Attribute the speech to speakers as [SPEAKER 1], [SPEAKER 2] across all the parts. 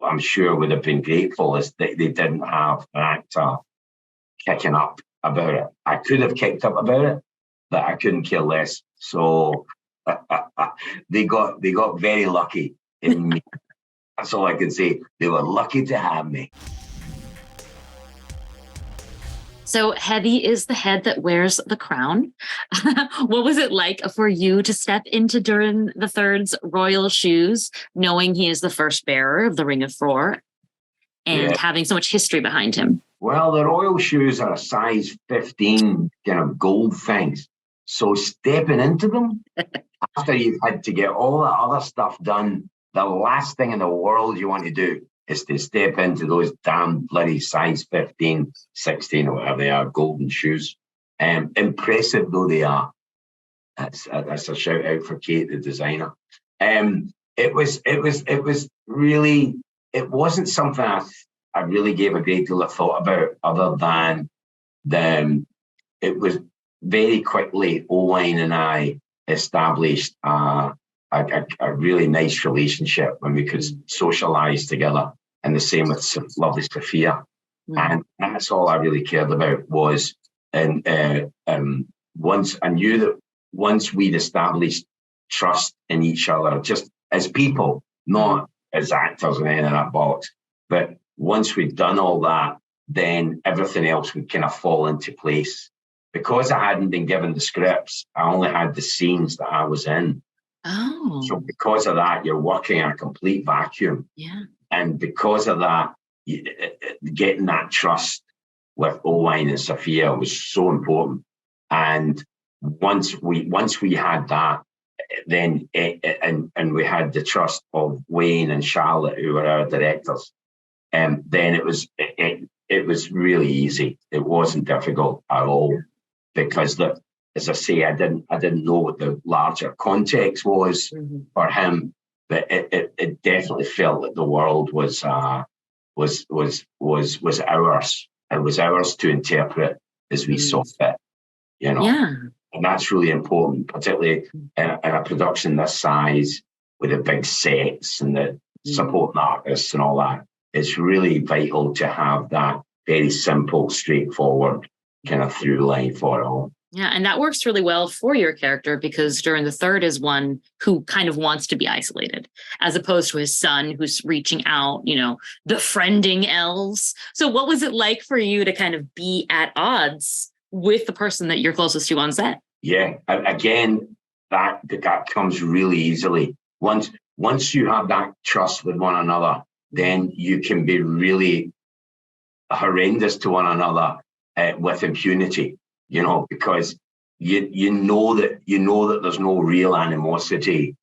[SPEAKER 1] I'm sure would have been grateful is that they didn't have an actor kicking up about it. I could have kicked up about it, but I couldn't care less. So they got very lucky in me. That's all I can say. They were lucky to have me.
[SPEAKER 2] So heavy is the head that wears the crown. What was it like for you to step into Durin III's royal shoes, knowing he is the first bearer of the Ring of Frohr and having so much history behind him?
[SPEAKER 1] Well, the royal shoes are a size 15 kind of gold things. So stepping into them, after you've had to get all that other stuff done, the last thing in the world you want to do is to step into those damn bloody size 15, 16, or whatever they are, golden shoes. Impressive though they are. That's a shout out for Kate, the designer. It was really, it wasn't something I really gave a great deal of thought about, other than it was very quickly Owain and I established a really nice relationship when we could socialize together, and the same with lovely Sophia. And that's all I really cared about was, and once I knew that once we'd established trust in each other, just as people, not as actors and anything in that box, but once we'd done all that, then everything else would kind of fall into place. Because I hadn't been given the scripts, I only had the scenes that I was in.
[SPEAKER 2] Oh.
[SPEAKER 1] So because of that, you're working in a complete vacuum.
[SPEAKER 2] Yeah. And
[SPEAKER 1] because of that, getting that trust with Owain and Sophia was so important. And once we had that, then and we had the trust of Wayne and Charlotte, who were our directors, and then it was really easy. It wasn't difficult at all, because as I say, I didn't know what the larger context was for him, but it definitely felt that the world was ours. It was ours to interpret as we saw fit, you know.
[SPEAKER 2] Yeah.
[SPEAKER 1] And that's really important, particularly in a production this size, with the big sets and the supporting artists and all that. It's really vital to have that very simple, straightforward kind of through line for it all.
[SPEAKER 2] Yeah, and that works really well for your character, because Durin III is one who kind of wants to be isolated, as opposed to his son who's reaching out, befriending elves. So what was it like for you to kind of be at odds with the person that you're closest to on set?
[SPEAKER 1] Yeah, again, that comes really easily. Once you have that trust with one another, then you can be really horrendous to one another with impunity. Because you know that there's no real animosity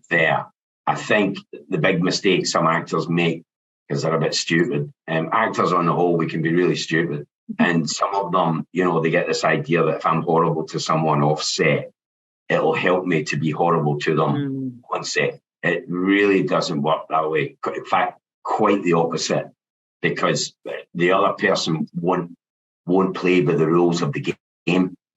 [SPEAKER 1] there. I think the big mistake some actors make, because they're a bit stupid. Actors on the whole, we can be really stupid. And some of them, they get this idea that if I'm horrible to someone off set, it'll help me to be horrible to them on set. It really doesn't work that way. In fact, quite the opposite, because the other person won't play by the rules of the game,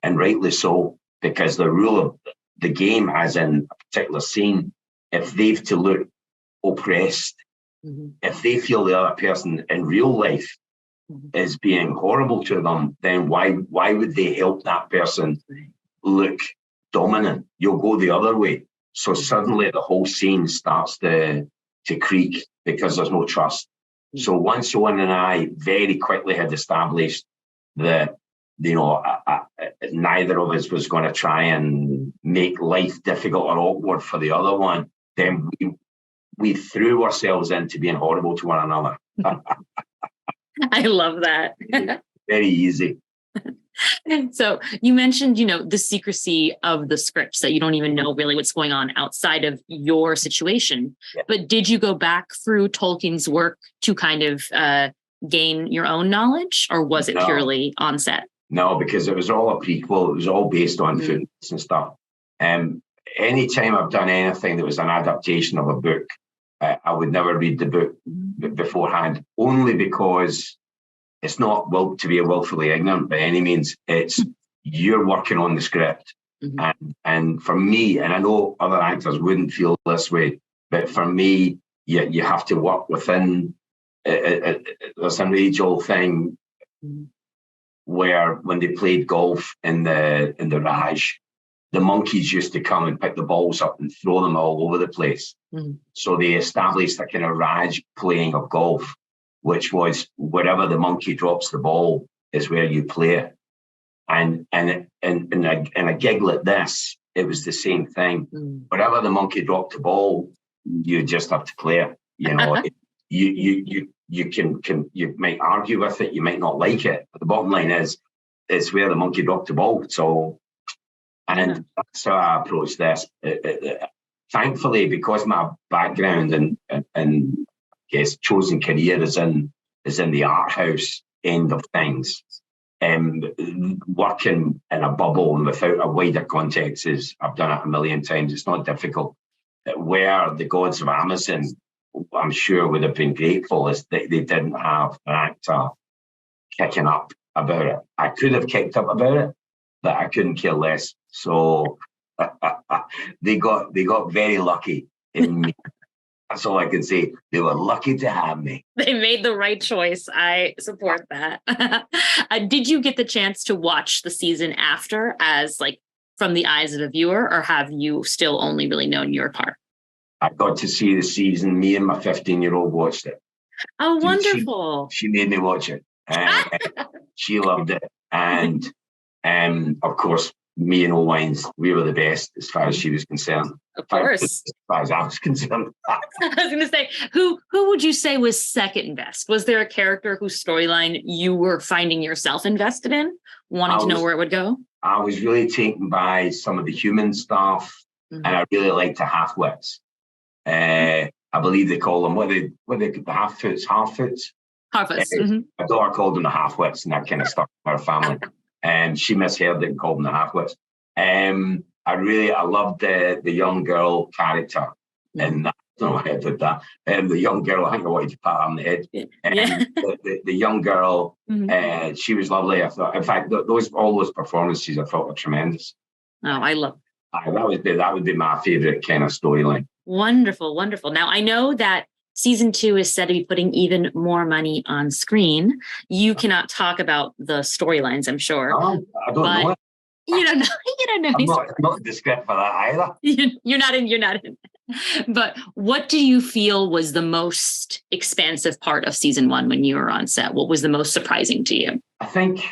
[SPEAKER 1] and rightly so, because the rule of the game, as in a particular scene, if they've to look oppressed, if they feel the other person in real life is being horrible to them, then why would they help that person look dominant? You'll go the other way. So suddenly the whole scene starts to creak, because there's no trust. So once Owen and I very quickly had established that neither of us was going to try and make life difficult or awkward for the other one, then we threw ourselves into being horrible to one another.
[SPEAKER 2] I love that.
[SPEAKER 1] Very easy.
[SPEAKER 2] So you mentioned, the secrecy of the scripts, that you don't even know really what's going on outside of your situation. Yeah. But did you go back through Tolkien's work to kind of gain your own knowledge, or was it purely on set?
[SPEAKER 1] No, because it was all a prequel. It was all based on footnotes and stuff. Anytime I've done anything that was an adaptation of a book, I would never read the book beforehand, only because it's not to be willfully ignorant by any means. It's you're working on the script. And for me, and I know other actors wouldn't feel this way, but for me, you have to work within. There's an age-old thing where when they played golf in the Raj, the monkeys used to come and pick the balls up and throw them all over the place. So they established a kind of Raj playing of golf, which was wherever the monkey drops the ball is where you play it. And in a gig like this, it was the same thing. Wherever the monkey dropped the ball, you just have to play it. You know, you might argue with it, you might not like it, but the bottom line is it's where the monkey dropped the ball. So, and that's how I approach this. Thankfully, because my background and I guess chosen career is in the art house end of things. Working in a bubble and without a wider context I've done it a million times. It's not difficult. Where the gods of Amazon, I'm sure, would have been grateful is that they didn't have an actor kicking up about it. I could have kicked up about it, but I couldn't care less. So they got very lucky in me. That's all I can say. They were lucky to have me.
[SPEAKER 2] They made the right choice. I support that. Did you get the chance to watch the season after as like from the eyes of a viewer, or have you still only really known your part?
[SPEAKER 1] I got to see the season. Me and my 15-year-old watched it.
[SPEAKER 2] Oh, wonderful.
[SPEAKER 1] She made me watch it. She loved it. And of course, me and Owens, we were the best as far as she was concerned.
[SPEAKER 2] Of course.
[SPEAKER 1] As far as I was concerned.
[SPEAKER 2] I was going to say, who would you say was second best? Was there a character whose storyline you were finding yourself invested in, wanting to know where it would go?
[SPEAKER 1] I was really taken by some of the human stuff, and I really liked the half-wits. I believe they call them, what they the half-foots? Half-foots?
[SPEAKER 2] Half-wits.
[SPEAKER 1] My daughter called them the half-wits, and that kind of stuck in her family. She misheard it and called them the half-wits. I loved the young girl character, and I don't know why I did that. The young girl, I think I wanted to pat her on the head. The young girl, she was lovely. I thought, in fact, all those performances I thought were tremendous.
[SPEAKER 2] Oh, I love
[SPEAKER 1] that would be my favorite kind of storyline.
[SPEAKER 2] Wonderful, wonderful. Now I know that season 2 is said to be putting even more money on screen. You cannot talk about the storylines, I'm sure.
[SPEAKER 1] No, I don't know it.
[SPEAKER 2] You don't know.
[SPEAKER 1] I'm not the script for that either.
[SPEAKER 2] You're not in. But what do you feel was the most expansive part of season 1 when you were on set? What was the most surprising to you?
[SPEAKER 1] I think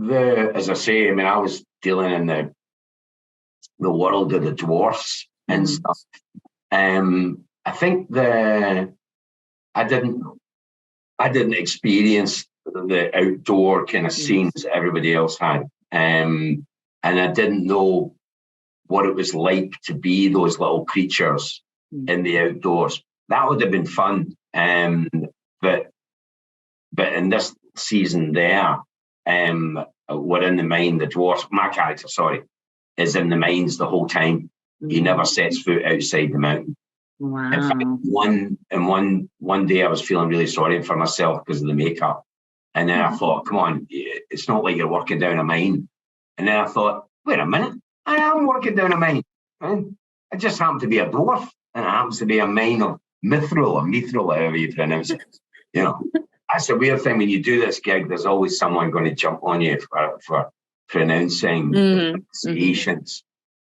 [SPEAKER 1] as I say, I mean, I was dealing in the world of the dwarfs and stuff. I think I didn't experience the outdoor kind of scenes everybody else had. And I didn't know what it was like to be those little creatures in the outdoors. That would have been fun. But in this season there, we're in the mine, the dwarf, my character, is in the mines the whole time. He never sets foot outside the mountain.
[SPEAKER 2] Wow.
[SPEAKER 1] In fact, one day I was feeling really sorry for myself because of the makeup. And then I thought, come on, it's not like you're working down a mine. And then I thought, wait a minute, I am working down a mine. I just happen to be a dwarf, and it happens to be a mine of mithril, or mithril, however you pronounce it. You know, that's a weird thing when you do this gig. There's always someone going to jump on you for pronouncing pronunciations.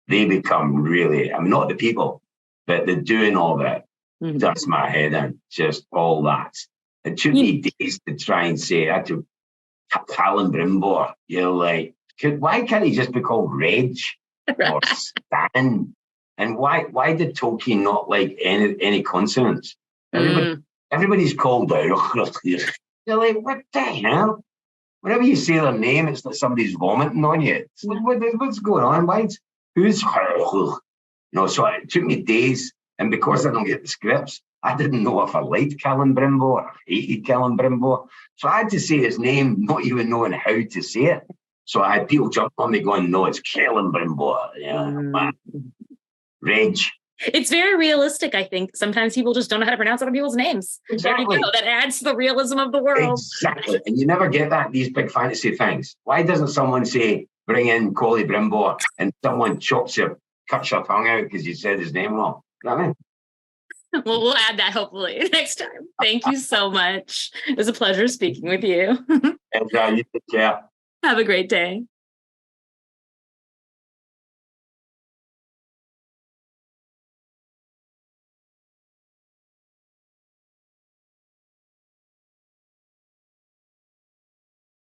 [SPEAKER 1] They become really, I mean, not the people, but the doing all that does my head in, just all that. It took me days to try and say, I had to Callan Brimbor. You're like, why can't he just be called Reg or Stan? And why did Tolkien not like any consonants? Everybody's called out. You're like, what the hell? Whenever you say their name, it's like somebody's vomiting on you. It's like, what's going on? Who's so it took me days, and because I don't get the scripts, I didn't know if I liked Callan Brimbor or hated Callan Brimbor. So I had to say his name, not even knowing how to say it. So I had people jump on me going, no, it's Callan Brimbor. Yeah, Reg.
[SPEAKER 2] It's very realistic, I think. Sometimes people just don't know how to pronounce other people's names.
[SPEAKER 1] Exactly.
[SPEAKER 2] There you go. That adds to the realism of the world.
[SPEAKER 1] Exactly. And you never get that, these big fantasy things. Why doesn't someone say, bring in Collie Brimbor, and someone cuts your tongue out because you said his name wrong? You know what I mean?
[SPEAKER 2] Well, we'll add that hopefully next time. Thank you so much. It was a pleasure speaking with you.
[SPEAKER 1] And you take care.
[SPEAKER 2] Have a great day.